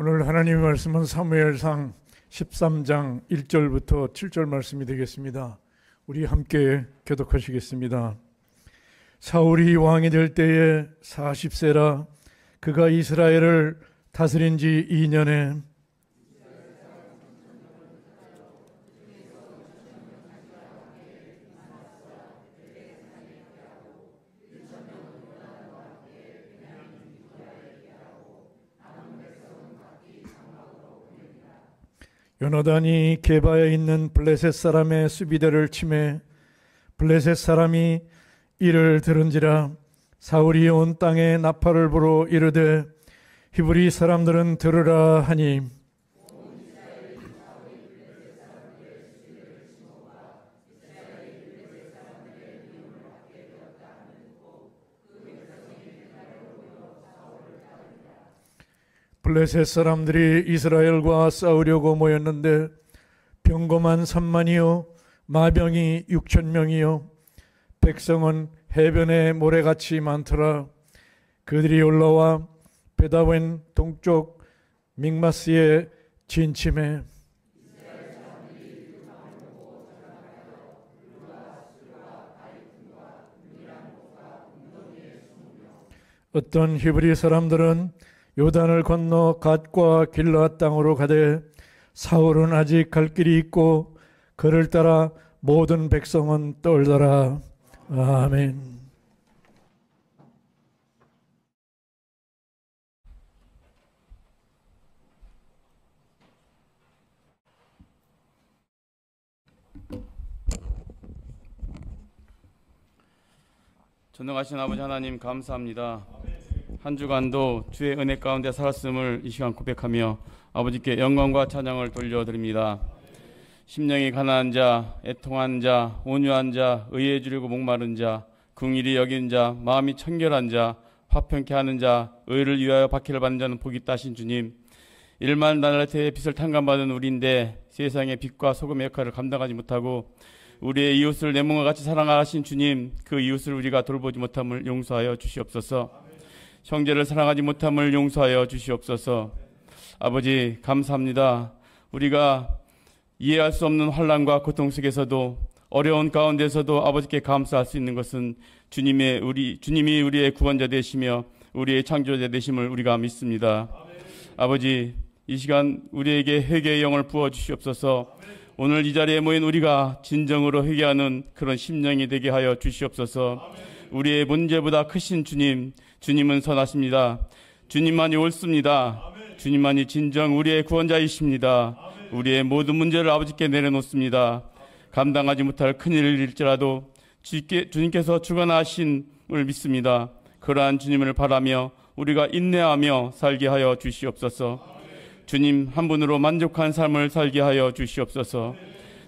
오늘 하나님의 말씀은 사무엘상 13장 1절부터 7절 말씀이 되겠습니다. 우리 함께 교독하시겠습니다. 사울이 왕이 될 때에 40세라 그가 이스라엘을 다스린 지 2년에 요나단이 게바에 있는 블레셋 사람의 수비대를 치매 블레셋 사람이 이를 들은지라 사울이 온 땅에 나팔을 불어 이르되 히브리 사람들은 들으라 하니 블레셋 사람들이 이스라엘과 싸우려고 모였는데 병거만 3만이요 마병이 6,000명이요 백성은 해변에 모래같이 많더라. 그들이 올라와 베다웬 동쪽 믹마스에 진침해 어떤 히브리 사람들은 요단을 건너 갓과 길르앗 땅으로 가되 사울은 아직 갈 길이 있고 그를 따라 모든 백성은 떨더라. 아멘. 전능하신 아버지 하나님 감사합니다. 한 주간도 주의 은혜 가운데 살았음을 이 시간 고백하며 아버지께 영광과 찬양을 돌려드립니다. 심령이 가난한 자, 애통한 자, 온유한 자, 의에 주려고 목마른 자, 긍휼히 여긴 자, 마음이 청결한 자, 화평케 하는 자, 의를 위하여 박해를 받는 자는 복이 있다 하신 주님, 1만 나라테의 빛을 탕감받은 우리인데 세상의 빛과 소금의 역할을 감당하지 못하고 우리의 이웃을 내 몸과 같이 사랑하신 주님, 그 이웃을 우리가 돌보지 못함을 용서하여 주시옵소서. 형제를 사랑하지 못함을 용서하여 주시옵소서. 아버지 감사합니다. 우리가 이해할 수 없는 환난과 고통 속에서도 어려운 가운데서도 아버지께 감사할 수 있는 것은 주님이 우리의 구원자 되시며 우리의 창조자 되심을 우리가 믿습니다. 아버지 이 시간 우리에게 회개의 영을 부어 주시옵소서. 오늘 이 자리에 모인 우리가 진정으로 회개하는 그런 심령이 되게 하여 주시옵소서. 우리의 문제보다 크신 주님, 주님은 선하십니다. 주님만이 옳습니다. 주님만이 진정 우리의 구원자이십니다. 우리의 모든 문제를 아버지께 내려놓습니다. 감당하지 못할 큰일일지라도 주님께서 주관하심을 믿습니다. 그러한 주님을 바라며 우리가 인내하며 살게 하여 주시옵소서. 주님 한 분으로 만족한 삶을 살게 하여 주시옵소서.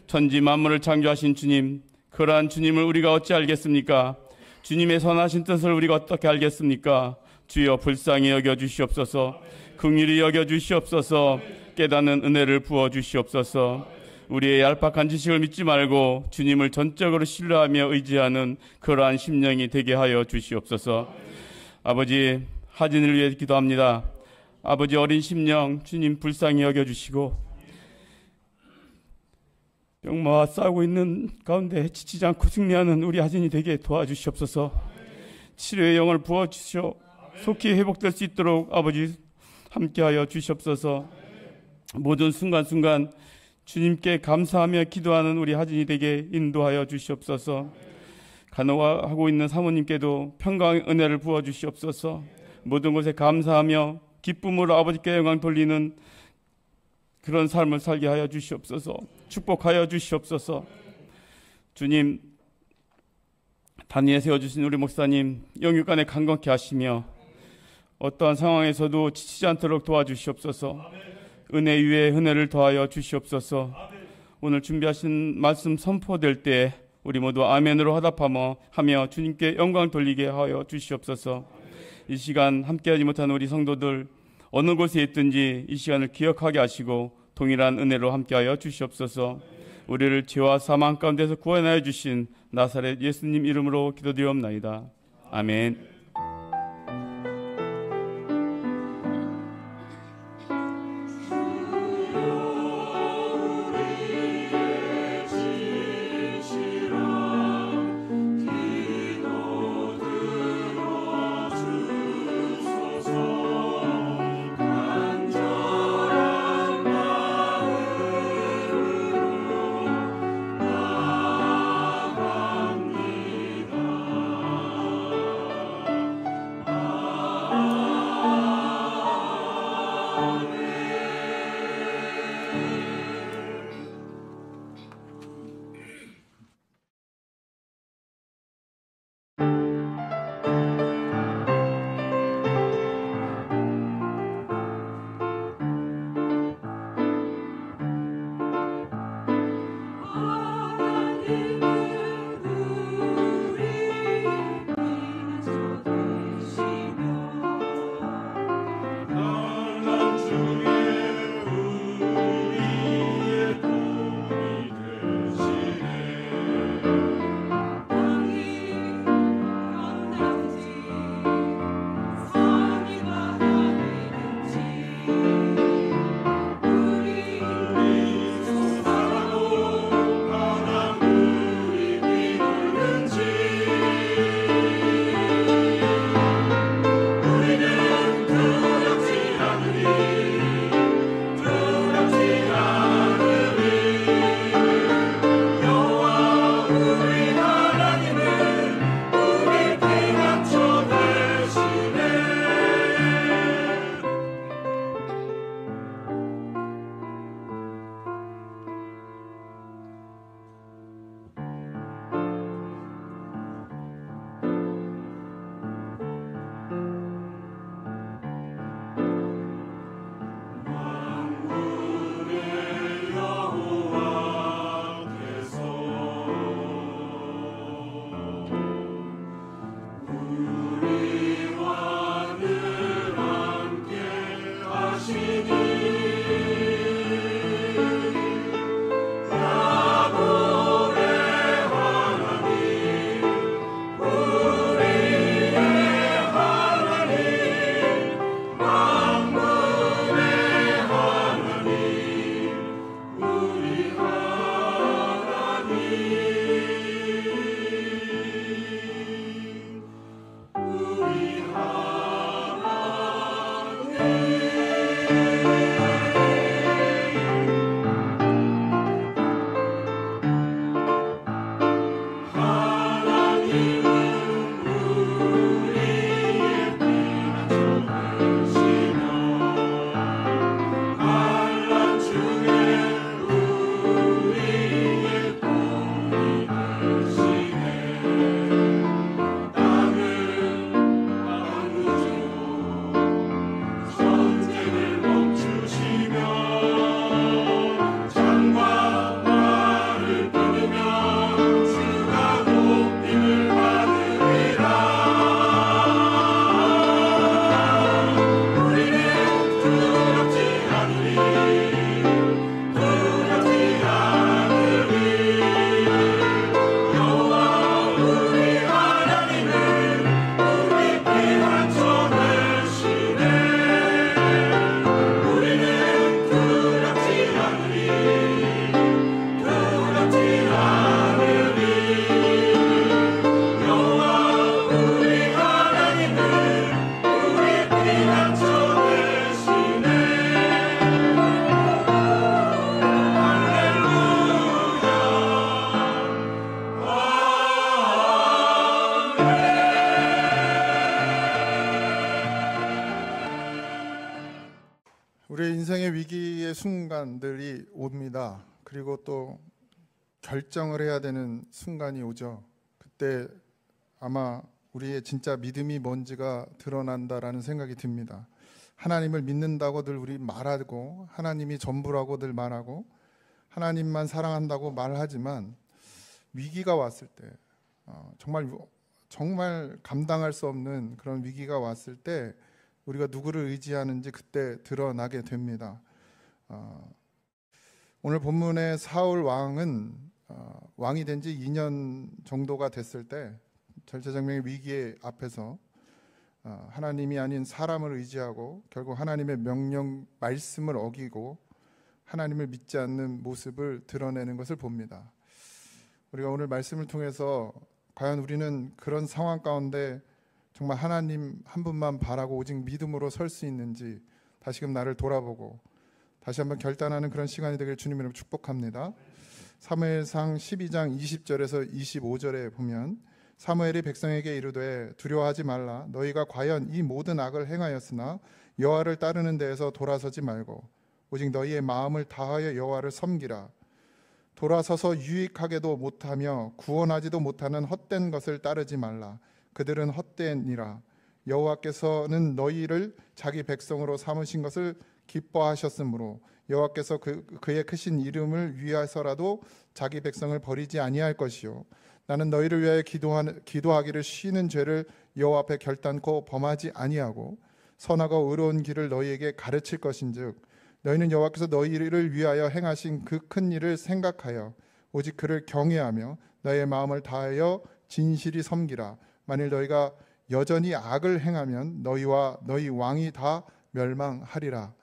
천지 만물을 창조하신 주님, 그러한 주님을 우리가 어찌 알겠습니까? 주님의 선하신 뜻을 우리가 어떻게 알겠습니까? 주여 불쌍히 여겨 주시옵소서. 긍휼히 여겨 주시옵소서. 깨닫는 은혜를 부어 주시옵소서. 우리의 얄팍한 지식을 믿지 말고 주님을 전적으로 신뢰하며 의지하는 그러한 심령이 되게 하여 주시옵소서. 아버지 하진을 위해 기도합니다. 아버지 어린 심령 주님 불쌍히 여겨주시고 병마와 싸우고 있는 가운데 지치지 않고 승리하는 우리 하진이 되게 도와주시옵소서. 치료의 영을 부어주시오. 속히 회복될 수 있도록 아버지 함께하여 주시옵소서. 모든 순간순간 주님께 감사하며 기도하는 우리 하진이 되게 인도하여 주시옵소서. 간호하고 있는 사모님께도 평강의 은혜를 부어주시옵소서. 모든 것에 감사하며 기쁨으로 아버지께 영광 돌리는 그런 삶을 살게 하여 주시옵소서. 축복하여 주시옵소서. 주님 단위에 세워주신 우리 목사님 영육간에 강건케 하시며 어떠한 상황에서도 지치지 않도록 도와주시옵소서. 은혜 위에 은혜를 더하여 주시옵소서. 오늘 준비하신 말씀 선포될 때 우리 모두 아멘으로 화답하며 주님께 영광 돌리게 하여 주시옵소서. 이 시간 함께하지 못한 우리 성도들 어느 곳에 있든지 이 시간을 기억하게 하시고 동일한 은혜로 함께하여 주시옵소서. 우리를 죄와 사망 가운데서 구원하여 주신 나사렛 예수님 이름으로 기도드리옵나이다. 아멘. 생명의 위기의 순간들이 옵니다. 그리고 또 결정을 해야 되는 순간이 오죠. 그때 아마 우리의 진짜 믿음이 뭔지가 드러난다라는 생각이 듭니다. 하나님을 믿는다고들 우리 말하고, 하나님이 전부라고들 말하고, 하나님만 사랑한다고 말하지만 위기가 왔을 때, 정말 감당할 수 없는 그런 위기가 왔을 때 우리가 누구를 의지하는지 그때 드러나게 됩니다. 오늘 본문의 사울 왕은 왕이 된 지 2년 정도가 됐을 때 절체절명의 위기의 앞에서 하나님이 아닌 사람을 의지하고 결국 하나님의 명령 말씀을 어기고 하나님을 믿지 않는 모습을 드러내는 것을 봅니다. 우리가 오늘 말씀을 통해서 과연 우리는 그런 상황 가운데 정말 하나님 한 분만 바라고 오직 믿음으로 설 수 있는지 다시금 나를 돌아보고 다시 한번 결단하는 그런 시간이 되길 주님으로 축복합니다. 사무엘상 12장 20절에서 25절에 보면 사무엘이 백성에게 이르되 두려워하지 말라. 너희가 과연 이 모든 악을 행하였으나 여호와를 따르는 데에서 돌아서지 말고 오직 너희의 마음을 다하여 여호와를 섬기라. 돌아서서 유익하게도 못하며 구원하지도 못하는 헛된 것을 따르지 말라. 그들은 헛되니라. 여호와께서는 너희를 자기 백성으로 삼으신 것을 기뻐하셨으므로 여호와께서 그의 크신 이름을 위하여서라도 자기 백성을 버리지 아니할 것이요 나는 너희를 위하여 기도하기를 쉬는 죄를 여호와 앞에 결단코 범하지 아니하고 선하고 의로운 길을 너희에게 가르칠 것인즉 너희는 여호와께서 너희를 위하여 행하신 그 큰 일을 생각하여 오직 그를 경외하며 너희의 마음을 다하여 진실이 섬기라. 만일 너희가 여전히 악을 행하면 너희와 너희 왕이 다 멸망하리라.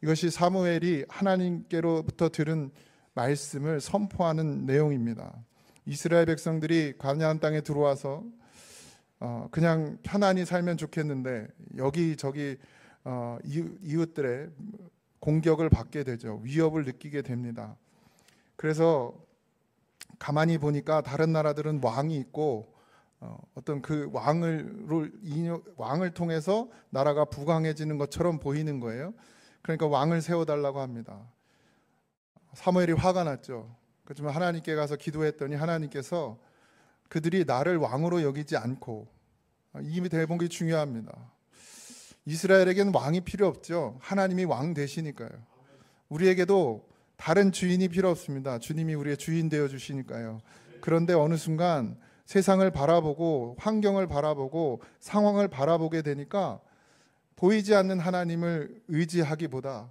이것이 사무엘이 하나님께로부터 들은 말씀을 선포하는 내용입니다. 이스라엘 백성들이 가나안 땅에 들어와서 그냥 편안히 살면 좋겠는데 여기저기 이웃들의 공격을 받게 되죠. 위협을 느끼게 됩니다. 그래서 가만히 보니까 다른 나라들은 왕이 있고 어떤 그 왕을 통해서 나라가 부강해지는 것처럼 보이는 거예요. 그러니까 왕을 세워달라고 합니다. 사무엘이 화가 났죠. 그렇지만 하나님께 가서 기도했더니 하나님께서 그들이 나를 왕으로 여기지 않고, 이 대목이 중요합니다. 이스라엘에게는 왕이 필요 없죠. 하나님이 왕 되시니까요. 우리에게도 다른 주인이 필요 없습니다. 주님이 우리의 주인 되어 주시니까요. 그런데 어느 순간 세상을 바라보고 환경을 바라보고 상황을 바라보게 되니까 보이지 않는 하나님을 의지하기보다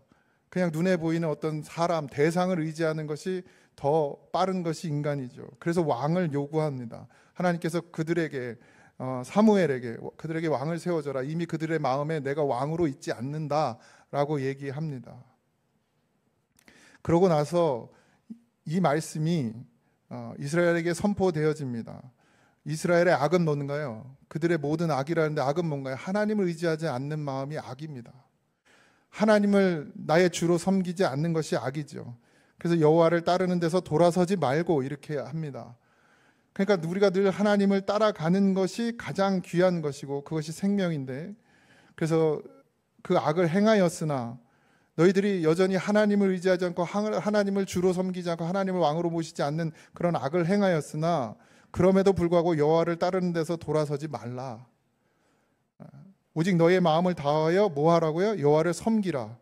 그냥 눈에 보이는 어떤 사람, 대상을 의지하는 것이 더 빠른 것이 인간이죠. 그래서 왕을 요구합니다. 하나님께서 그들에게 사무엘에게 그들에게 왕을 세워줘라. 이미 그들의 마음에 내가 왕으로 있지 않는다라고 얘기합니다. 그러고 나서 이 말씀이 이스라엘에게 선포되어집니다. 이스라엘의 악은 뭔가요? 그들의 모든 악이라는데 악은 뭔가요? 하나님을 의지하지 않는 마음이 악입니다. 하나님을 나의 주로 섬기지 않는 것이 악이죠. 그래서 여호와를 따르는 데서 돌아서지 말고 이렇게 합니다. 그러니까 우리가 늘 하나님을 따라가는 것이 가장 귀한 것이고 그것이 생명인데, 그래서 그 악을 행하였으나 너희들이 여전히 하나님을 의지하지 않고 하나님을 주로 섬기지 않고 하나님을 왕으로 모시지 않는 그런 악을 행하였으나 그럼에도 불구하고 여호와를 따르는 데서 돌아서지 말라. 오직 너희의 마음을 다하여 뭐 하라고요? 여호와를 섬기라.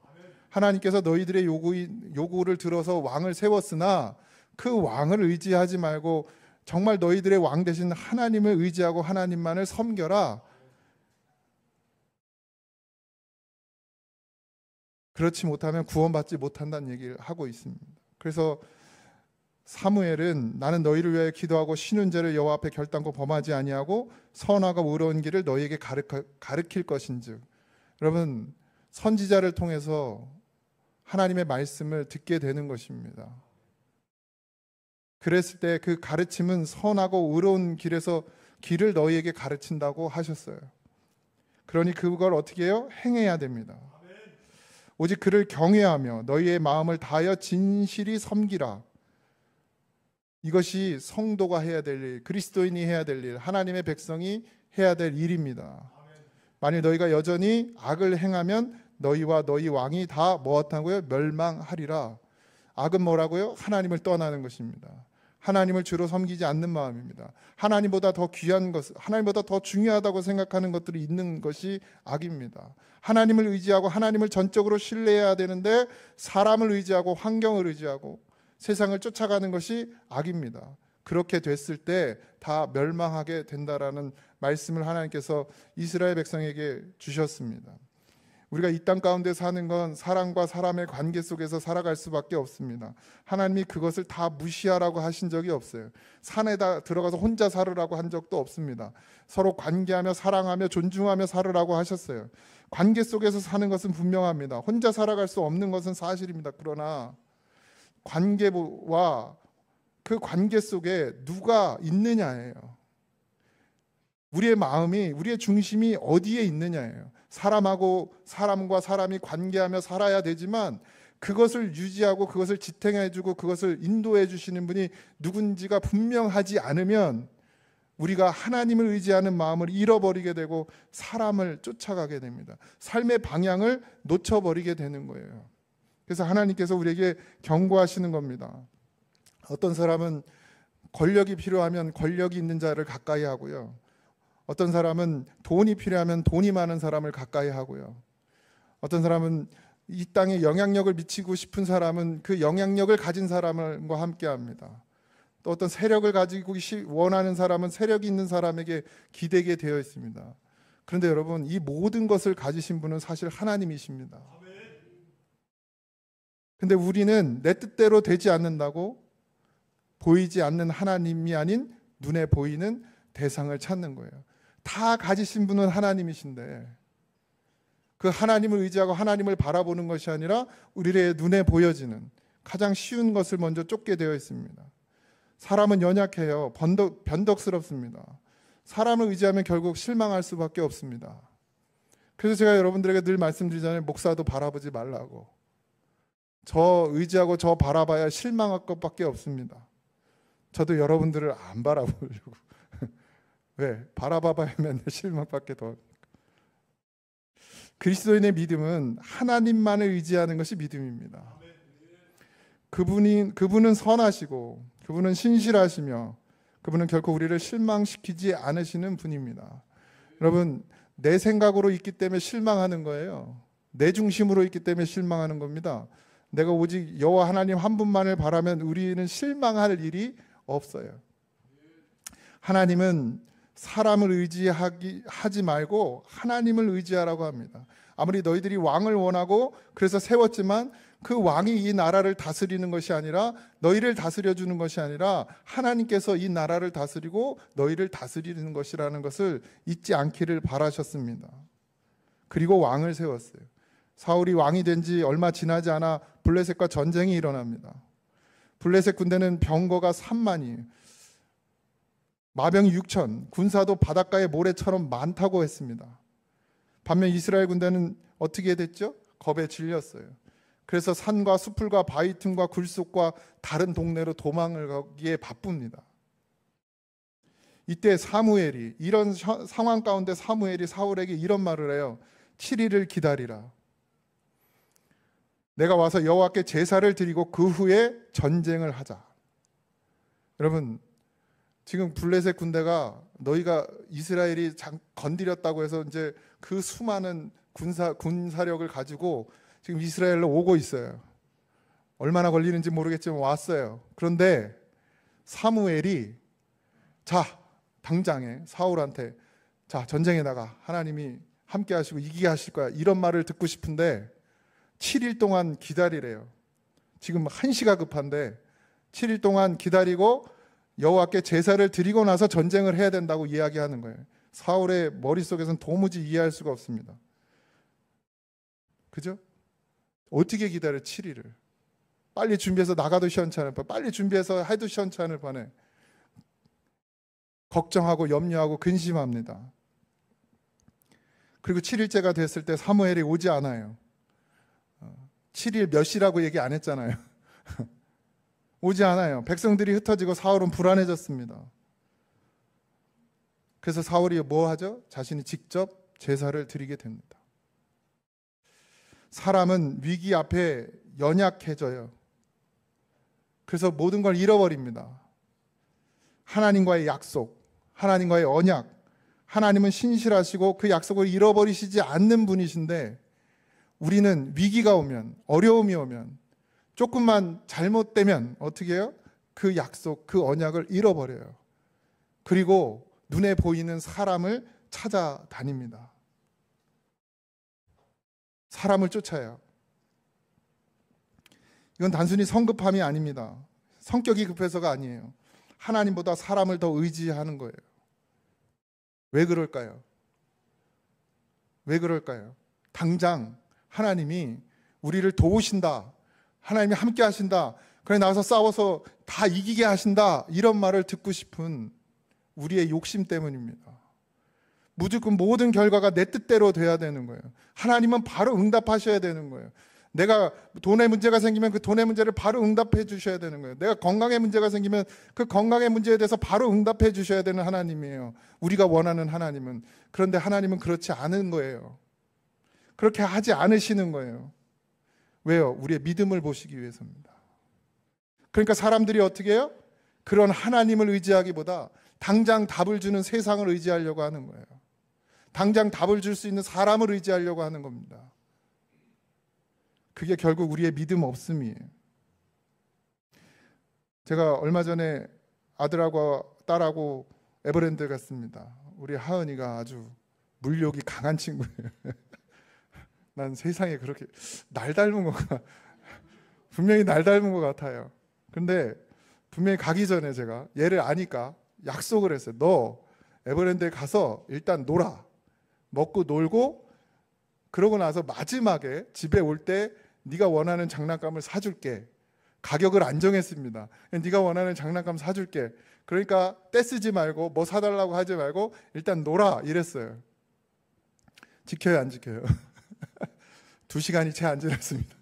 하나님께서 너희들의 요구를 들어서 왕을 세웠으나 그 왕을 의지하지 말고 정말 너희들의 왕 되신 하나님을 의지하고 하나님만을 섬겨라. 그렇지 못하면 구원받지 못한다는 얘기를 하고 있습니다. 그래서 사무엘은 나는 너희를 위하여 기도하고 쉬는 죄를 여호와 앞에 결단코 범하지 아니하고 선하고 의로운 길을 너희에게 가르칠 것인즉, 여러분 선지자를 통해서 하나님의 말씀을 듣게 되는 것입니다. 그랬을 때 그 가르침은 선하고 의로운 길을 너희에게 가르친다고 하셨어요. 그러니 그걸 어떻게 해요? 행해야 됩니다. 오직 그를 경외하며 너희의 마음을 다하여 진실이 섬기라. 이것이 성도가 해야 될 일, 그리스도인이 해야 될 일, 하나님의 백성이 해야 될 일입니다. 만일 너희가 여전히 악을 행하면 너희와 너희 왕이 다 무엇하고요? 멸망하리라. 악은 뭐라고요? 하나님을 떠나는 것입니다. 하나님을 주로 섬기지 않는 마음입니다. 하나님보다 더 귀한 것, 하나님보다 더 중요하다고 생각하는 것들이 있는 것이 악입니다. 하나님을 의지하고 하나님을 전적으로 신뢰해야 되는데 사람을 의지하고 환경을 의지하고 세상을 쫓아가는 것이 악입니다. 그렇게 됐을 때 다 멸망하게 된다라는 말씀을 하나님께서 이스라엘 백성에게 주셨습니다. 우리가 이 땅 가운데 사는 건 사람과 사람의 관계 속에서 살아갈 수밖에 없습니다. 하나님이 그것을 다 무시하라고 하신 적이 없어요. 산에다 들어가서 혼자 살으라고 한 적도 없습니다. 서로 관계하며 사랑하며 존중하며 살으라고 하셨어요. 관계 속에서 사는 것은 분명합니다. 혼자 살아갈 수 없는 것은 사실입니다. 그러나 관계와 그 관계 속에 누가 있느냐예요. 우리의 마음이, 우리의 중심이 어디에 있느냐예요. 사람과 사람이 관계하며 살아야 되지만 그것을 유지하고 그것을 지탱해주고 그것을 인도해 주시는 분이 누군지가 분명하지 않으면 우리가 하나님을 의지하는 마음을 잃어버리게 되고 사람을 쫓아가게 됩니다. 삶의 방향을 놓쳐버리게 되는 거예요. 그래서 하나님께서 우리에게 경고하시는 겁니다. 어떤 사람은 권력이 필요하면 권력이 있는 자를 가까이 하고요. 어떤 사람은 돈이 필요하면 돈이 많은 사람을 가까이 하고요. 어떤 사람은 이 땅에 영향력을 미치고 싶은 사람은 그 영향력을 가진 사람과 함께 합니다. 또 어떤 세력을 가지고 원하는 사람은 세력이 있는 사람에게 기대게 되어 있습니다. 그런데 여러분, 이 모든 것을 가지신 분은 사실 하나님이십니다. 근데 우리는 내 뜻대로 되지 않는다고 보이지 않는 하나님이 아닌 눈에 보이는 대상을 찾는 거예요. 다 가지신 분은 하나님이신데 그 하나님을 의지하고 하나님을 바라보는 것이 아니라 우리의 눈에 보여지는 가장 쉬운 것을 먼저 쫓게 되어 있습니다. 사람은 연약해요. 변덕스럽습니다. 사람을 의지하면 결국 실망할 수밖에 없습니다. 그래서 제가 여러분들에게 늘 말씀드리잖아요. 목사도 바라보지 말라고. 저 의지하고 저 바라봐야 실망할 것밖에 없습니다. 저도 여러분들을 안 바라보려고. 왜? 바라봐봐야 맨날 실망밖에 더. 그리스도인의 믿음은 하나님만을 의지하는 것이 믿음입니다. 그분은 선하시고 그분은 신실하시며 그분은 결코 우리를 실망시키지 않으시는 분입니다. 여러분, 내 생각으로 있기 때문에 실망하는 거예요. 내 중심으로 있기 때문에 실망하는 겁니다. 내가 오직 여호와 하나님 한 분만을 바라면 우리는 실망할 일이 없어요. 하나님은 사람을 의지하지 말고 하나님을 의지하라고 합니다. 아무리 너희들이 왕을 원하고 그래서 세웠지만 그 왕이 이 나라를 다스리는 것이 아니라 너희를 다스려주는 것이 아니라 하나님께서 이 나라를 다스리고 너희를 다스리는 것이라는 것을 잊지 않기를 바라셨습니다. 그리고 왕을 세웠어요. 사울이 왕이 된 지 얼마 지나지 않아 블레셋과 전쟁이 일어납니다. 블레셋 군대는 병거가 3만이에요. 마병이 6천, 군사도 바닷가의 모래처럼 많다고 했습니다. 반면 이스라엘 군대는 어떻게 됐죠? 겁에 질렸어요. 그래서 산과 수풀과 바위 틈과 굴속과 다른 동네로 도망을 가기에 바쁩니다. 이때 사무엘이, 이런 상황 가운데 사무엘이 사울에게 이런 말을 해요. 7일을 기다리라. 내가 와서 여호와께 제사를 드리고 그 후에 전쟁을 하자. 여러분, 지금 블레셋 군대가 너희가 이스라엘이 건드렸다고 해서 이제 그 수많은 군사력을 가지고 지금 이스라엘로 오고 있어요. 얼마나 걸리는지 모르겠지만 왔어요. 그런데 사무엘이 자, 당장에 사울한테 자, 전쟁에 나가. 하나님이 함께 하시고 이기게 하실 거야. 이런 말을 듣고 싶은데 7일 동안 기다리래요. 지금 한시가 급한데 7일 동안 기다리고 여호와께 제사를 드리고 나서 전쟁을 해야 된다고 이야기하는 거예요. 사울의 머릿속에서는 도무지 이해할 수가 없습니다. 그죠? 어떻게 기다려 7일을. 빨리 준비해서 나가도 시원찮을 뻔. 빨리 준비해서 해도 시원찮을 뻔해. 걱정하고 염려하고 근심합니다. 그리고 7일째가 됐을 때 사무엘이 오지 않아요. 7일 몇 시라고 얘기 안 했잖아요. 오지 않아요. 백성들이 흩어지고 사울은 불안해졌습니다. 그래서 사울이 뭐 하죠? 자신이 직접 제사를 드리게 됩니다. 사람은 위기 앞에 연약해져요. 그래서 모든 걸 잃어버립니다. 하나님과의 약속, 하나님과의 언약, 하나님은 신실하시고 그 약속을 잃어버리시지 않는 분이신데, 우리는 위기가 오면, 어려움이 오면, 조금만 잘못되면 어떻게 해요? 그 약속, 그 언약을 잃어버려요. 그리고 눈에 보이는 사람을 찾아다닙니다. 사람을 쫓아요. 이건 단순히 성급함이 아닙니다. 성격이 급해서가 아니에요. 하나님보다 사람을 더 의지하는 거예요. 왜 그럴까요? 왜 그럴까요? 당장 하나님이 우리를 도우신다, 하나님이 함께 하신다, 그래 나가서 싸워서 다 이기게 하신다, 이런 말을 듣고 싶은 우리의 욕심 때문입니다. 무조건 모든 결과가 내 뜻대로 돼야 되는 거예요. 하나님은 바로 응답하셔야 되는 거예요. 내가 돈의 문제가 생기면 그 돈의 문제를 바로 응답해 주셔야 되는 거예요. 내가 건강의 문제가 생기면 그 건강의 문제에 대해서 바로 응답해 주셔야 되는 하나님이에요. 우리가 원하는 하나님은. 그런데 하나님은 그렇지 않은 거예요. 그렇게 하지 않으시는 거예요. 왜요? 우리의 믿음을 보시기 위해서입니다. 그러니까 사람들이 어떻게 해요? 그런 하나님을 의지하기보다 당장 답을 주는 세상을 의지하려고 하는 거예요. 당장 답을 줄 수 있는 사람을 의지하려고 하는 겁니다. 그게 결국 우리의 믿음 없음이에요. 제가 얼마 전에 아들하고 딸하고 에버랜드 갔습니다. 우리 하은이가 아주 물욕이 강한 친구예요. 난 세상에 그렇게 날 닮은 거가 분명히 날 닮은 것 같아요. 근데 분명히 가기 전에 제가 얘를 아니까 약속을 했어요. 너 에버랜드에 가서 일단 놀아. 먹고 놀고, 그러고 나서 마지막에 집에 올 때 네가 원하는 장난감을 사줄게. 가격을 안 정했습니다. 네가 원하는 장난감 사줄게. 그러니까 떼쓰지 말고 뭐 사달라고 하지 말고 일단 놀아, 이랬어요. 지켜요, 안 지켜요? 2시간이 채 안 지났습니다.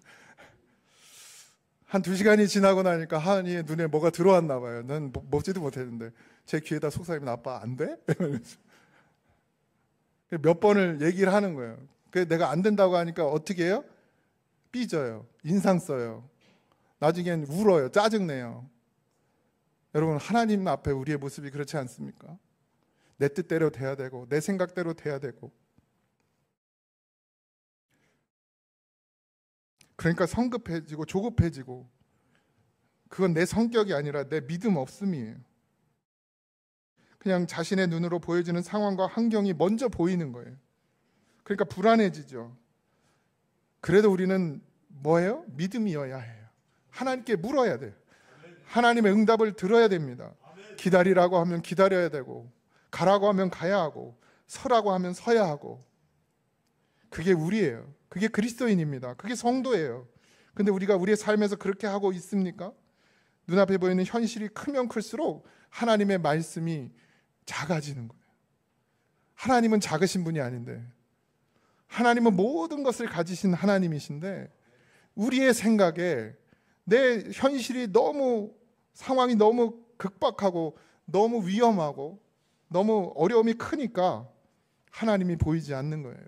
한 2시간이 지나고 나니까 하은이의 눈에 뭐가 들어왔나 봐요. 난 먹지도 못했는데 제 귀에다 속삭이면 아빠 안 돼? 몇 번을 얘기를 하는 거예요. 그래서 내가 안 된다고 하니까 어떻게 해요? 삐져요. 인상 써요. 나중엔 울어요. 짜증내요. 여러분, 하나님 앞에 우리의 모습이 그렇지 않습니까? 내 뜻대로 돼야 되고 내 생각대로 돼야 되고, 그러니까 성급해지고 조급해지고, 그건 내 성격이 아니라 내 믿음 없음이에요. 그냥 자신의 눈으로 보여지는 상황과 환경이 먼저 보이는 거예요. 그러니까 불안해지죠. 그래도 우리는 뭐예요? 믿음이어야 해요. 하나님께 물어야 돼요. 하나님의 응답을 들어야 됩니다. 기다리라고 하면 기다려야 되고, 가라고 하면 가야 하고, 서라고 하면 서야 하고. 그게 우리예요. 그게 그리스도인입니다. 그게 성도예요. 근데 우리가 우리의 삶에서 그렇게 하고 있습니까? 눈앞에 보이는 현실이 크면 클수록 하나님의 말씀이 작아지는 거예요. 하나님은 작으신 분이 아닌데, 하나님은 모든 것을 가지신 하나님이신데, 우리의 생각에 내 현실이 너무, 상황이 너무 극박하고 너무 위험하고 너무 어려움이 크니까 하나님이 보이지 않는 거예요.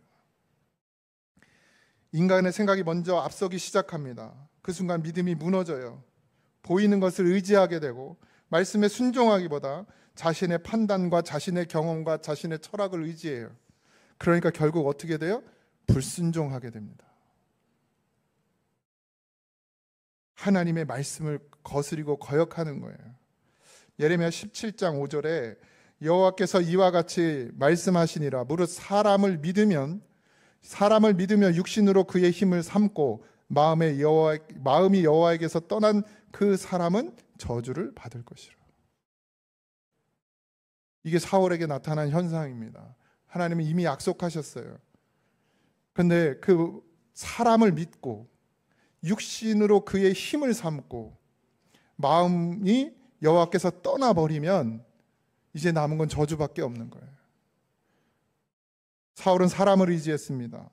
인간의 생각이 먼저 앞서기 시작합니다. 그 순간 믿음이 무너져요. 보이는 것을 의지하게 되고 말씀에 순종하기보다 자신의 판단과 자신의 경험과 자신의 철학을 의지해요. 그러니까 결국 어떻게 돼요? 불순종하게 됩니다. 하나님의 말씀을 거스리고 거역하는 거예요. 예레미야 17장 5절에 여호와께서 이와 같이 말씀하시니라. 무릇 사람을 믿으면 육신으로 그의 힘을 삼고 마음이 여호와에게서 떠난 그 사람은 저주를 받을 것이라. 이게 사울에게 나타난 현상입니다. 하나님은 이미 약속하셨어요. 그런데 그 사람을 믿고 육신으로 그의 힘을 삼고 마음이 여호와께서 떠나버리면 이제 남은 건 저주밖에 없는 거예요. 사울은 사람을 의지했습니다.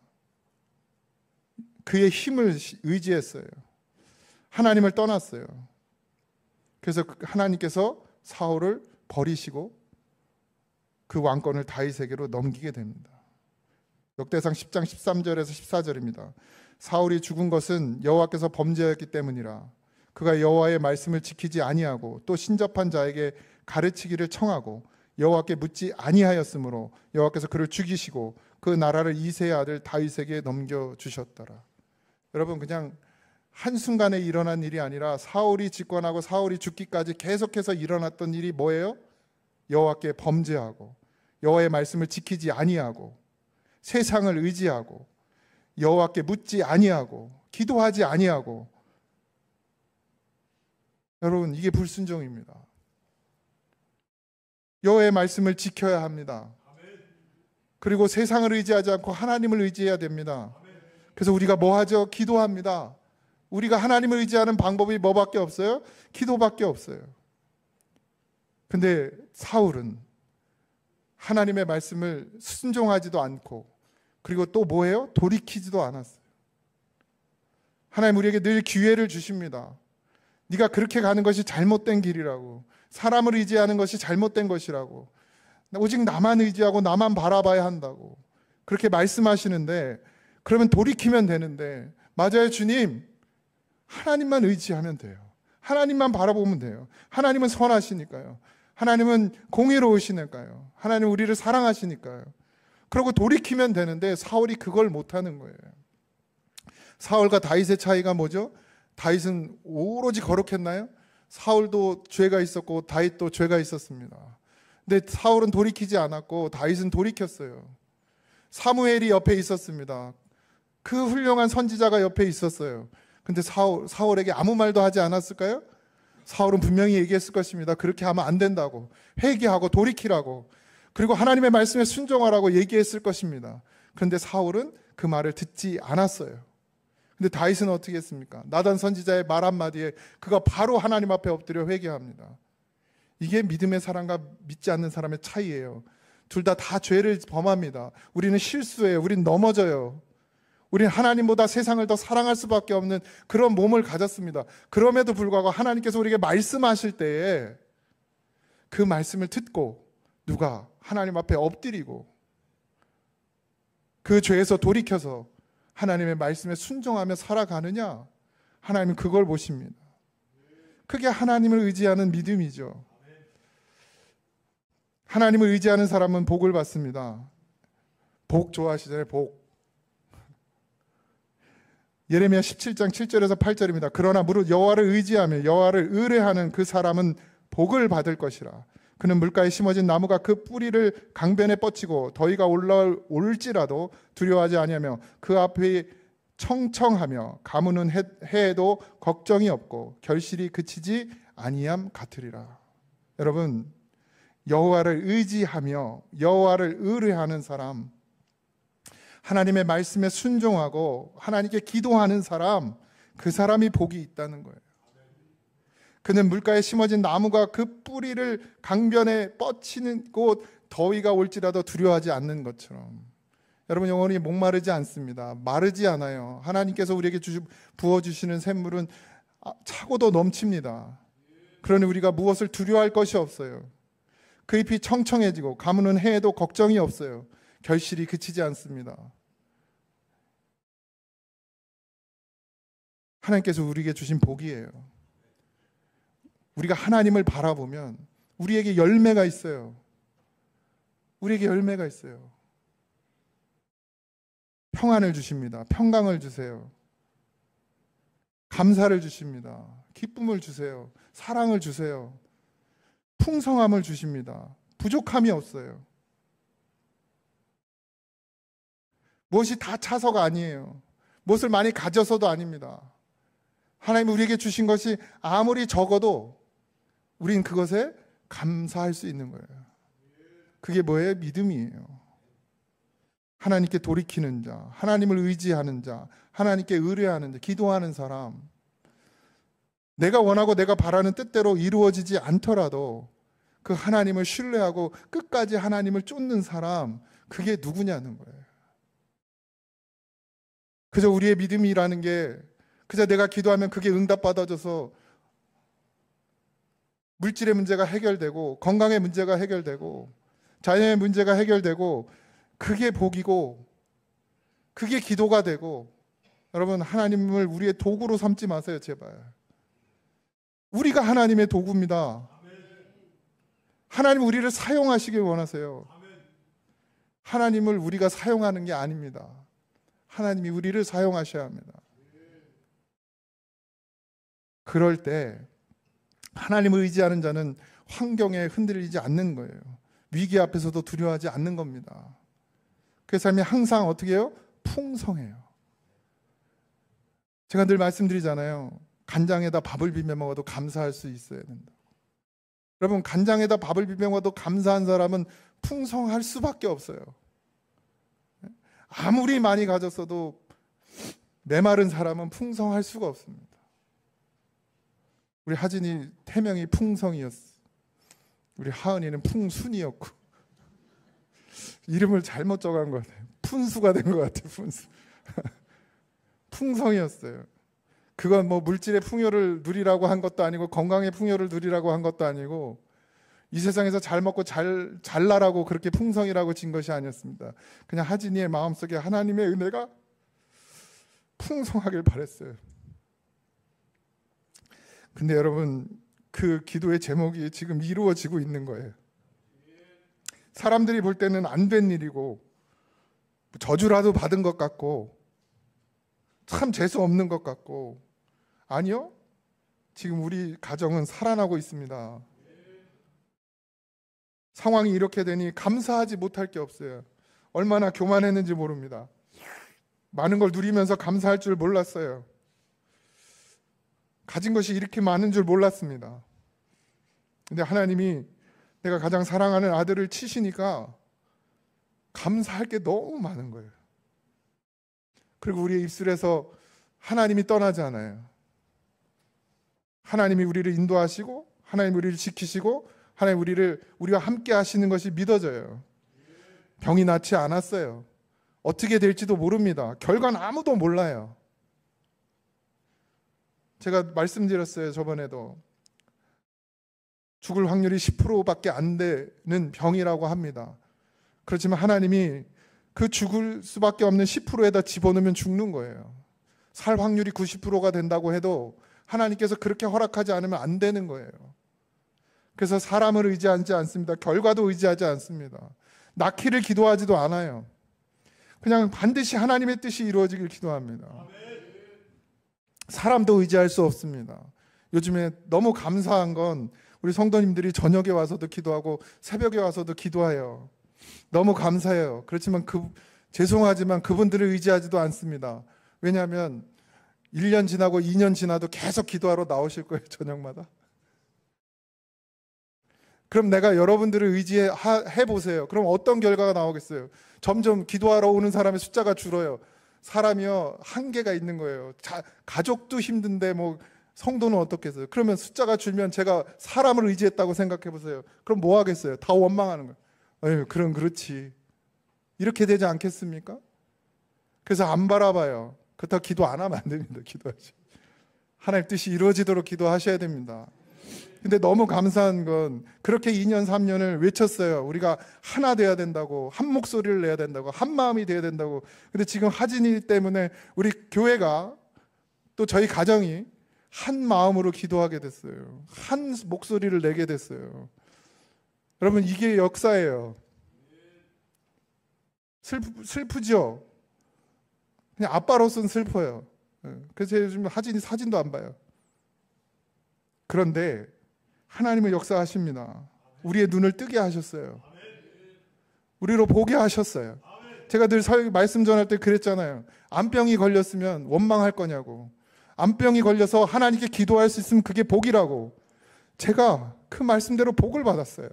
그의 힘을 의지했어요. 하나님을 떠났어요. 그래서 하나님께서 사울을 버리시고 그 왕권을 다윗에게로 넘기게 됩니다. 역대상 10장 13절에서 14절입니다. 사울이 죽은 것은 여호와께서 범죄하였기 때문이라. 그가 여호와의 말씀을 지키지 아니하고 또 신접한 자에게 가르치기를 청하고 여호와께 묻지 아니하였으므로 여호와께서 그를 죽이시고 그 나라를 이새의 아들 다윗에게 넘겨주셨더라. 여러분, 그냥 한순간에 일어난 일이 아니라 사울이 집권하고 사울이 죽기까지 계속해서 일어났던 일이 뭐예요? 여호와께 범죄하고 여호와의 말씀을 지키지 아니하고 세상을 의지하고 여호와께 묻지 아니하고 기도하지 아니하고. 여러분, 이게 불순종입니다. 여호와의 말씀을 지켜야 합니다. 그리고 세상을 의지하지 않고 하나님을 의지해야 됩니다. 그래서 우리가 뭐 하죠? 기도합니다. 우리가 하나님을 의지하는 방법이 뭐밖에 없어요? 기도밖에 없어요. 근데 사울은 하나님의 말씀을 순종하지도 않고, 그리고 또 뭐예요? 돌이키지도 않았어요. 하나님 우리에게 늘 기회를 주십니다. 네가 그렇게 가는 것이 잘못된 길이라고, 사람을 의지하는 것이 잘못된 것이라고, 오직 나만 의지하고 나만 바라봐야 한다고 그렇게 말씀하시는데, 그러면 돌이키면 되는데, 맞아요 주님, 하나님만 의지하면 돼요. 하나님만 바라보면 돼요. 하나님은 선하시니까요. 하나님은 공의로우시니까요. 하나님 우리를 사랑하시니까요. 그러고 돌이키면 되는데 사울이 그걸 못하는 거예요. 사울과 다윗의 차이가 뭐죠? 다윗은 오로지 거룩했나요? 사울도 죄가 있었고 다윗도 죄가 있었습니다. 근데 사울은 돌이키지 않았고 다윗은 돌이켰어요. 사무엘이 옆에 있었습니다. 그 훌륭한 선지자가 옆에 있었어요. 근데 사울에게 아무 말도 하지 않았을까요? 사울은 분명히 얘기했을 것입니다. 그렇게 하면 안 된다고, 회개하고 돌이키라고, 그리고 하나님의 말씀에 순종하라고 얘기했을 것입니다. 그런데 사울은 그 말을 듣지 않았어요. 근데 다윗은 어떻게 했습니까? 나단 선지자의 말 한마디에 그가 바로 하나님 앞에 엎드려 회개합니다. 이게 믿음의 사람과 믿지 않는 사람의 차이예요. 둘 다 죄를 범합니다. 우리는 실수해요. 우리는 넘어져요. 우리는 하나님보다 세상을 더 사랑할 수밖에 없는 그런 몸을 가졌습니다. 그럼에도 불구하고 하나님께서 우리에게 말씀하실 때에 그 말씀을 듣고 누가 하나님 앞에 엎드리고 그 죄에서 돌이켜서 하나님의 말씀에 순종하며 살아가느냐, 하나님은 그걸 보십니다. 그게 하나님을 의지하는 믿음이죠. 하나님을 의지하는 사람은 복을 받습니다. 복 좋아하시잖아요. 복. 예레미야 17장 7절에서 8절입니다. 그러나 무릇 여호와를 의지하며 여호와를 의뢰하는 그 사람은 복을 받을 것이라. 그는 물가에 심어진 나무가 그 뿌리를 강변에 뻗치고 더위가 올지라도 두려워하지 아니하며 그 앞에 청청하며 가무는 해에도 걱정이 없고 결실이 그치지 아니함 같으리라. 여러분, 여호와를 의지하며 여호와를 의뢰하는 사람, 하나님의 말씀에 순종하고 하나님께 기도하는 사람, 그 사람이 복이 있다는 거예요. 그는 물가에 심어진 나무가 그 뿌리를 강변에 뻗치는 곳 더위가 올지라도 두려워하지 않는 것처럼, 여러분 영혼이 목마르지 않습니다. 마르지 않아요. 하나님께서 우리에게 부어주시는 샘물은 차고도 넘칩니다. 그러니 우리가 무엇을 두려워할 것이 없어요. 그 잎이 청청해지고 가무는 해에도 걱정이 없어요. 결실이 그치지 않습니다. 하나님께서 우리에게 주신 복이에요. 우리가 하나님을 바라보면 우리에게 열매가 있어요. 우리에게 열매가 있어요. 평안을 주십니다. 평강을 주세요. 감사를 주십니다. 기쁨을 주세요. 사랑을 주세요. 풍성함을 주십니다. 부족함이 없어요. 무엇이 다 차서가 아니에요. 무엇을 많이 가져서도 아닙니다. 하나님 우리에게 주신 것이 아무리 적어도 우린 그것에 감사할 수 있는 거예요. 그게 뭐예요? 믿음이에요. 하나님께 돌이키는 자, 하나님을 의지하는 자, 하나님께 의뢰하는 자, 기도하는 사람, 내가 원하고 내가 바라는 뜻대로 이루어지지 않더라도 그 하나님을 신뢰하고 끝까지 하나님을 쫓는 사람, 그게 누구냐는 거예요. 그저 우리의 믿음이라는 게 그저 내가 기도하면 그게 응답받아져서 물질의 문제가 해결되고 건강의 문제가 해결되고 자녀의 문제가 해결되고 그게 복이고 그게 기도가 되고 여러분, 하나님을 우리의 도구로 삼지 마세요, 제발. 우리가 하나님의 도구입니다. 하나님 우리를 사용하시길 원하세요. 하나님을 우리가 사용하는 게 아닙니다. 하나님이 우리를 사용하셔야 합니다. 그럴 때 하나님을 의지하는 자는 환경에 흔들리지 않는 거예요. 위기 앞에서도 두려워하지 않는 겁니다. 그 삶이 항상 어떻게 해요? 풍성해요. 제가 늘 말씀드리잖아요. 간장에다 밥을 비벼 먹어도 감사할 수 있어야 된다. 여러분, 간장에다 밥을 비벼 먹어도 감사한 사람은 풍성할 수밖에 없어요. 아무리 많이 가졌어도 메마른 사람은 풍성할 수가 없습니다. 우리 하진이 태명이 풍성이었어. 우리 하은이는 풍순이었고 이름을 잘못 적은 것 같아요. 푼수가 된 것 같아요. 푼수. 풍성이었어요. 그건 뭐 물질의 풍요를 누리라고 한 것도 아니고 건강의 풍요를 누리라고 한 것도 아니고 이 세상에서 잘 먹고 잘나라고 그렇게 풍성이라고 진 것이 아니었습니다. 그냥 하진이의 마음속에 하나님의 은혜가 풍성하길 바랬어요. 근데 여러분, 그 기도의 제목이 지금 이루어지고 있는 거예요. 사람들이 볼 때는 안 된 일이고 저주라도 받은 것 같고 참 재수 없는 것 같고, 아니요, 지금 우리 가정은 살아나고 있습니다. 상황이 이렇게 되니 감사하지 못할 게 없어요. 얼마나 교만했는지 모릅니다. 많은 걸 누리면서 감사할 줄 몰랐어요. 가진 것이 이렇게 많은 줄 몰랐습니다. 근데 하나님이 내가 가장 사랑하는 아들을 치시니까 감사할 게 너무 많은 거예요. 그리고 우리의 입술에서 하나님이 떠나지 않아요. 하나님이 우리를 인도하시고 하나님이 우리를 지키시고 하나님 우리와 함께 하시는 것이 믿어져요. 병이 낫지 않았어요. 어떻게 될지도 모릅니다. 결과는 아무도 몰라요. 제가 말씀드렸어요. 저번에도 죽을 확률이 10%밖에 안 되는 병이라고 합니다. 그렇지만 하나님이 그 죽을 수밖에 없는 10%에다 집어넣으면 죽는 거예요. 살 확률이 90%가 된다고 해도 하나님께서 그렇게 허락하지 않으면 안 되는 거예요. 그래서 사람을 의지하지 않습니다. 결과도 의지하지 않습니다. 낳기를 기도하지도 않아요. 그냥 반드시 하나님의 뜻이 이루어지길 기도합니다. 사람도 의지할 수 없습니다. 요즘에 너무 감사한 건 우리 성도님들이 저녁에 와서도 기도하고 새벽에 와서도 기도해요. 너무 감사해요. 그렇지만 죄송하지만 그분들을 의지하지도 않습니다. 왜냐하면 1년 지나고 2년 지나도 계속 기도하러 나오실 거예요. 저녁마다. 그럼 내가 여러분들을 의지해 보세요. 그럼 어떤 결과가 나오겠어요? 점점 기도하러 오는 사람의 숫자가 줄어요. 사람이요, 한계가 있는 거예요. 가족도 힘든데 뭐 성도는 어떻겠어요? 그러면 숫자가 줄면 제가 사람을 의지했다고 생각해 보세요. 그럼 뭐 하겠어요? 다 원망하는 거예요. 에휴, 그럼 그렇지. 이렇게 되지 않겠습니까? 그래서 안 바라봐요. 그렇다고 기도 안 하면 안 됩니다. 기도하지. 하나님 뜻이 이루어지도록 기도하셔야 됩니다. 근데 너무 감사한 건 그렇게 2년 3년을 외쳤어요. 우리가 하나 돼야 된다고, 한 목소리를 내야 된다고, 한 마음이 돼야 된다고. 근데 지금 하진이 때문에 우리 교회가 또 저희 가정이 한 마음으로 기도하게 됐어요. 한 목소리를 내게 됐어요. 여러분, 이게 역사예요. 슬프죠? 그냥 아빠로서는 슬퍼요. 그래서 요즘 하진이 사진도 안 봐요. 그런데 하나님은 역사하십니다. 우리의 눈을 뜨게 하셨어요. 우리로 보게 하셨어요. 제가 늘 말씀 전할 때 그랬잖아요. 암병이 걸렸으면 원망할 거냐고. 암병이 걸려서 하나님께 기도할 수 있으면 그게 복이라고. 제가 그 말씀대로 복을 받았어요.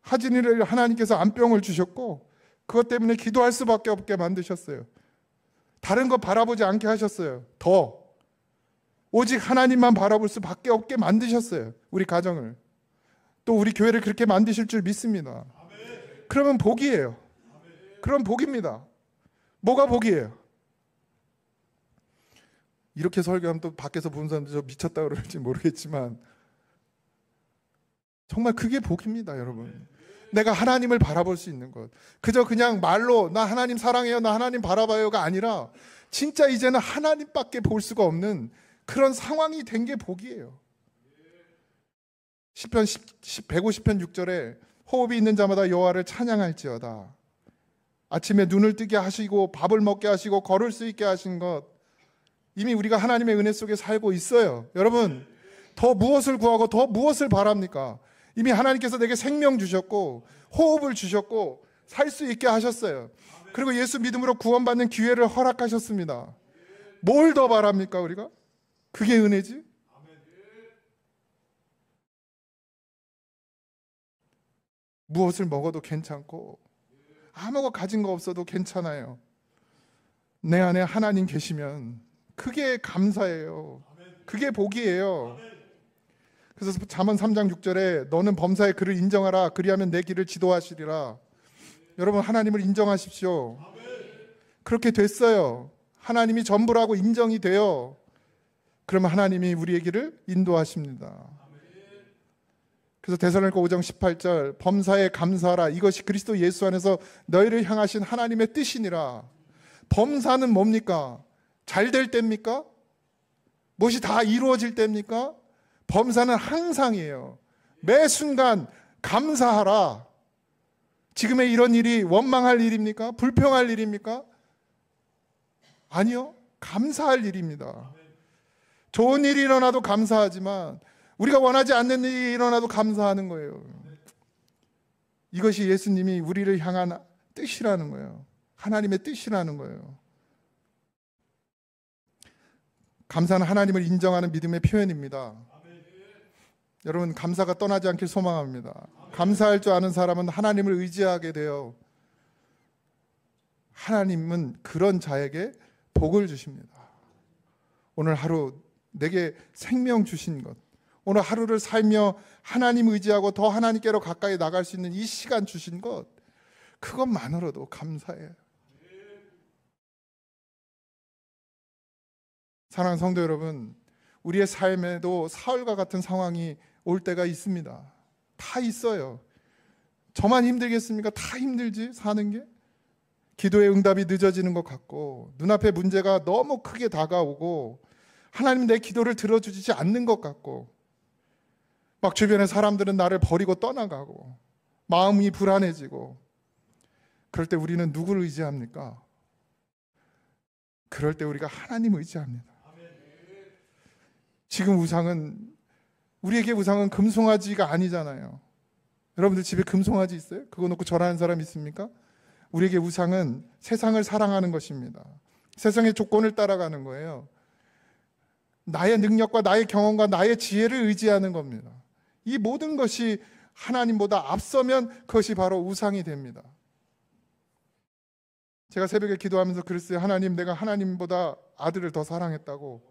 하진이를 하나님께서 암병을 주셨고 그것 때문에 기도할 수밖에 없게 만드셨어요. 다른 거 바라보지 않게 하셨어요. 더 오직 하나님만 바라볼 수밖에 없게 만드셨어요. 우리 가정을. 또 우리 교회를 그렇게 만드실 줄 믿습니다. 그러면 복이에요. 그럼 복입니다. 뭐가 복이에요? 이렇게 설교하면 또 밖에서 보는 사람들 저 미쳤다 그럴지 모르겠지만 정말 그게 복입니다, 여러분. 내가 하나님을 바라볼 수 있는 것. 그저 그냥 말로 나 하나님 사랑해요, 나 하나님 바라봐요가 아니라 진짜 이제는 하나님밖에 볼 수가 없는 그런 상황이 된 게 복이에요. 시편 150편 6절에 호흡이 있는 자마다 여호와를 찬양할지어다. 아침에 눈을 뜨게 하시고 밥을 먹게 하시고 걸을 수 있게 하신 것, 이미 우리가 하나님의 은혜 속에 살고 있어요. 여러분, 더 무엇을 구하고 더 무엇을 바랍니까? 이미 하나님께서 내게 생명 주셨고 호흡을 주셨고 살 수 있게 하셨어요. 그리고 예수 믿음으로 구원받는 기회를 허락하셨습니다. 뭘 더 바랍니까 우리가? 그게 은혜지. 무엇을 먹어도 괜찮고 아무것도 가진 거 없어도 괜찮아요. 내 안에 하나님 계시면 그게 감사예요. 그게 복이에요. 그래서 잠언 3장 6절에 너는 범사의 그를 인정하라. 그리하면 내 길을 지도하시리라. 여러분, 하나님을 인정하십시오. 그렇게 됐어요. 하나님이 전부라고 인정이 돼요. 그러면 하나님이 우리의 길을 인도하십니다. 그래서 데살로니가 5장 18절 범사에 감사하라. 이것이 그리스도 예수 안에서 너희를 향하신 하나님의 뜻이니라. 범사는 뭡니까? 잘 될 때입니까? 무엇이 다 이루어질 때입니까? 범사는 항상이에요. 매 순간 감사하라. 지금의 이런 일이 원망할 일입니까? 불평할 일입니까? 아니요. 감사할 일입니다. 좋은 일이 일어나도 감사하지만 우리가 원하지 않는 일이 일어나도 감사하는 거예요. 이것이 예수님이 우리를 향한 뜻이라는 거예요. 하나님의 뜻이라는 거예요. 감사는 하나님을 인정하는 믿음의 표현입니다. 여러분, 감사가 떠나지 않길 소망합니다. 감사할 줄 아는 사람은 하나님을 의지하게 돼요. 하나님은 그런 자에게 복을 주십니다. 오늘 하루 내게 생명 주신 것, 오늘 하루를 살며 하나님 의지하고 더 하나님께로 가까이 나갈 수 있는 이 시간 주신 것, 그것만으로도 감사해요. 사랑하는 성도 여러분, 우리의 삶에도 사울과 같은 상황이 올 때가 있습니다. 다 있어요. 저만 힘들겠습니까? 다 힘들지, 사는 게. 기도의 응답이 늦어지는 것 같고, 눈앞에 문제가 너무 크게 다가오고, 하나님 내 기도를 들어주지 않는 것 같고, 막 주변의 사람들은 나를 버리고 떠나가고, 마음이 불안해지고, 그럴 때 우리는 누구를 의지합니까? 그럴 때 우리가 하나님 의지합니다. 지금 우리에게 우상은 금송아지가 아니잖아요. 여러분들 집에 금송아지 있어요? 그거 놓고 절하는 사람 있습니까? 우리에게 우상은 세상을 사랑하는 것입니다. 세상의 조건을 따라가는 거예요. 나의 능력과 나의 경험과 나의 지혜를 의지하는 겁니다. 이 모든 것이 하나님보다 앞서면 그것이 바로 우상이 됩니다. 제가 새벽에 기도하면서 그랬어요. 하나님, 내가 하나님보다 아들을 더 사랑했다고.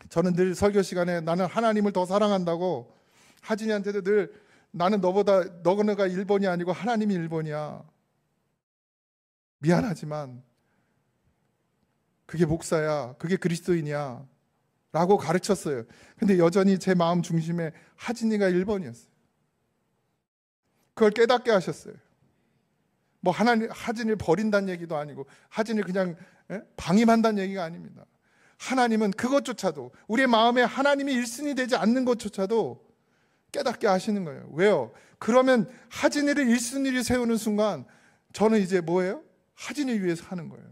저는 늘 설교 시간에 나는 하나님을 더 사랑한다고 하진이한테도 늘 나는 너가 1번이 아니고 하나님이 1번이야. 미안하지만 그게 목사야, 그게 그리스도인이야 라고 가르쳤어요. 근데 여전히 제 마음 중심에 하진이가 1번이었어요. 그걸 깨닫게 하셨어요. 뭐 하진이를 버린다는 얘기도 아니고 하진이를 그냥 방임한다는 얘기가 아닙니다. 하나님은 그것조차도, 우리의 마음에 하나님이 1순위 되지 않는 것조차도 깨닫게 하시는 거예요. 왜요? 그러면 하진이를 1순위를 세우는 순간 저는 이제 뭐예요? 하진이를 위해서 하는 거예요.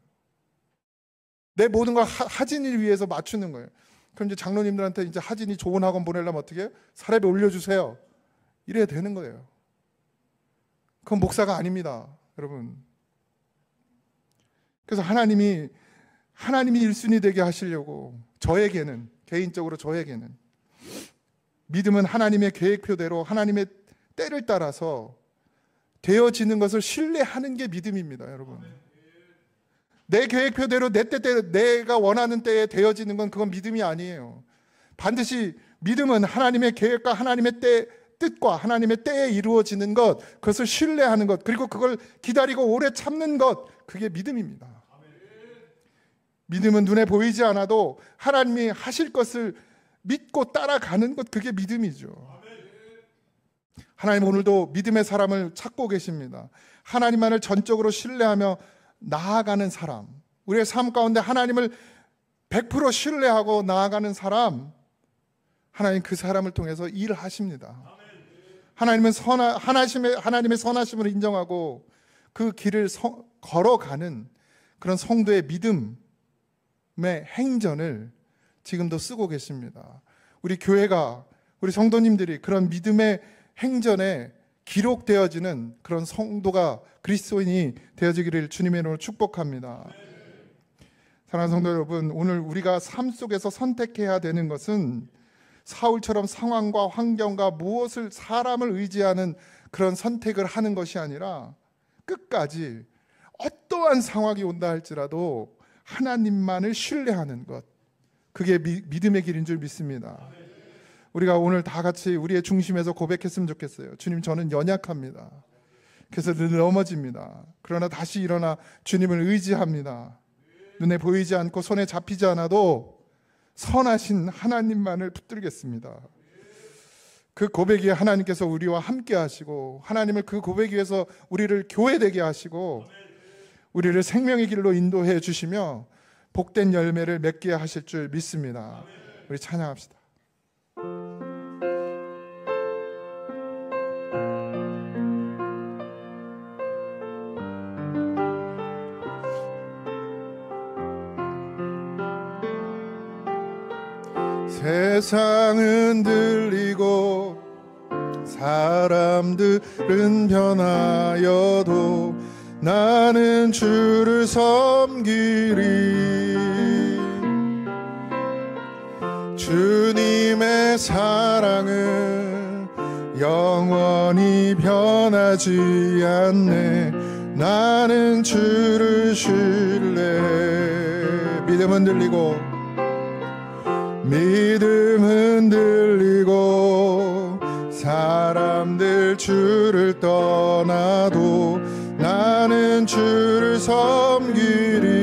내 모든 걸 하진이를 위해서 맞추는 거예요. 그럼 이제 장로님들한테 이제 하진이 좋은 학원 보내려면 어떻게 해요? 사례비 올려주세요. 이래야 되는 거예요. 그건 목사가 아닙니다, 여러분. 그래서 하나님이 1순위 되게 하시려고 저에게는, 개인적으로 저에게는 믿음은 하나님의 계획표대로 하나님의 때를 따라서 되어지는 것을 신뢰하는 게 믿음입니다, 여러분. 내 계획표대로 내 때대로 내가 원하는 때에 되어지는 건 그건 믿음이 아니에요. 반드시 믿음은 하나님의 계획과 하나님의 뜻과 하나님의 때에 이루어지는 것, 그것을 신뢰하는 것, 그리고 그걸 기다리고 오래 참는 것, 그게 믿음입니다. 믿음은 눈에 보이지 않아도 하나님이 하실 것을 믿고 따라가는 것, 그게 믿음이죠. 하나님 오늘도 믿음의 사람을 찾고 계십니다. 하나님만을 전적으로 신뢰하며 나아가는 사람, 우리의 삶 가운데 하나님을 100% 신뢰하고 나아가는 사람, 하나님 그 사람을 통해서 일하십니다. 하나님은 하나님의 선하심을 인정하고 그 길을 걸어가는 그런 성도의 믿음의 행전을 지금도 쓰고 계십니다. 우리 교회가, 우리 성도님들이 그런 믿음의 행전에 기록되어지는 그런 성도가, 그리스도인이 되어지기를 주님의 이름으로 축복합니다. 사랑하는 성도 여러분, 오늘 우리가 삶 속에서 선택해야 되는 것은 사울처럼 상황과 환경과 무엇을, 사람을 의지하는 그런 선택을 하는 것이 아니라 끝까지 어떠한 상황이 온다 할지라도 하나님만을 신뢰하는 것, 그게 믿음의 길인 줄 믿습니다. 우리가 오늘 다 같이 우리의 중심에서 고백했으면 좋겠어요. 주님, 저는 연약합니다. 그래서 늘 넘어집니다. 그러나 다시 일어나 주님을 의지합니다. 눈에 보이지 않고 손에 잡히지 않아도 선하신 하나님만을 붙들겠습니다. 그 고백 위에 하나님께서 우리와 함께 하시고, 하나님을 그 고백 위에서 우리를 교회되게 하시고, 우리를 생명의 길로 인도해 주시며 복된 열매를 맺게 하실 줄 믿습니다. 우리 찬양합시다. 세상은 들리고 사람들은 변하여도 나는 주를 섬기리. 주님의 사랑은 영원히 변하지 않네. 나는 주를 신뢰. 믿음은 들리고 사람들 주를 떠나도 나는 주를 섬기리.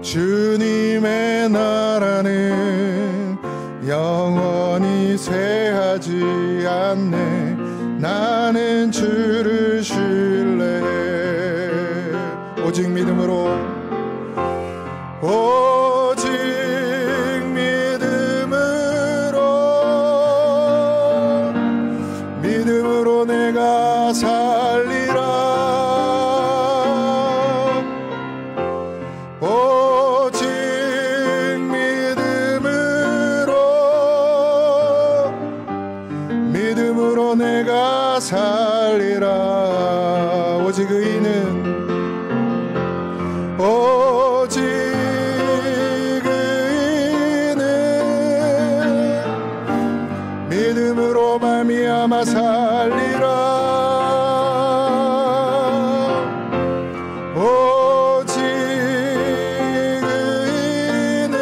주님의 나라는 영원히 쇠하지 않네. 나는 주를 신뢰해. 오직 믿음으로, 오직 믿음으로 내가 살리라. 오직 믿음으로 내가 살리라. 오직 의인은, 오직 믿음으로 말미암아 살리라. 오직 의인은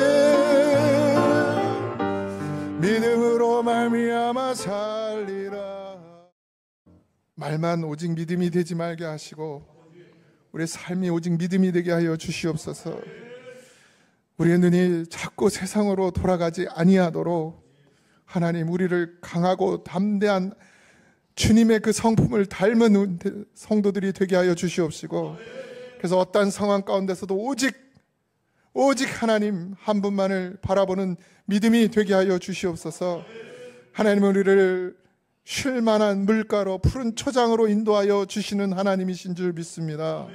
믿음으로 말미암아 살리라. 말만 오직 믿음이 되지 말게 하시고 우리의 삶이 오직 믿음이 되게 하여 주시옵소서. 우리의 눈이 자꾸 세상으로 돌아가지 아니하도록 하나님, 우리를 강하고 담대한 주님의 그 성품을 닮은 성도들이 되게 하여 주시옵시고, 그래서 어떠한 상황 가운데서도 오직 하나님 한 분만을 바라보는 믿음이 되게 하여 주시옵소서. 하나님은 우리를 쉴만한 물가로 푸른 초장으로 인도하여 주시는 하나님이신 줄 믿습니다.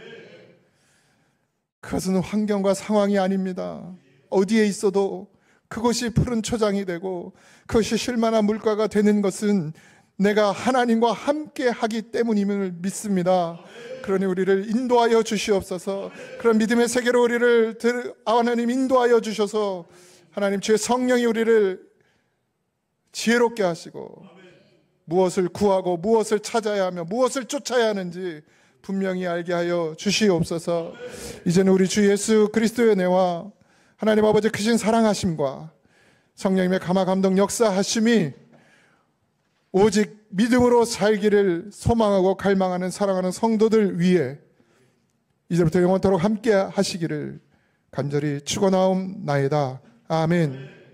그것은 환경과 상황이 아닙니다. 어디에 있어도 그것이 푸른 초장이 되고 그것이 쉴만한 물가가 되는 것은 내가 하나님과 함께 하기 때문임을 믿습니다. 그러니 우리를 인도하여 주시옵소서. 그런 믿음의 세계로 우리를 하나님 인도하여 주셔서 하나님 주의 성령이 우리를 지혜롭게 하시고 무엇을 구하고 무엇을 찾아야 하며 무엇을 쫓아야 하는지 분명히 알게 하여 주시옵소서. 이제는 우리 주 예수 그리스도의 은혜와 하나님 아버지 크신 사랑하심과 성령님의 감화 감동 역사하심이 오직 믿음으로 살기를 소망하고 갈망하는 사랑하는 성도들 위해 이제부터 영원토록 함께 하시기를 간절히 축원하옵나이다. 아멘.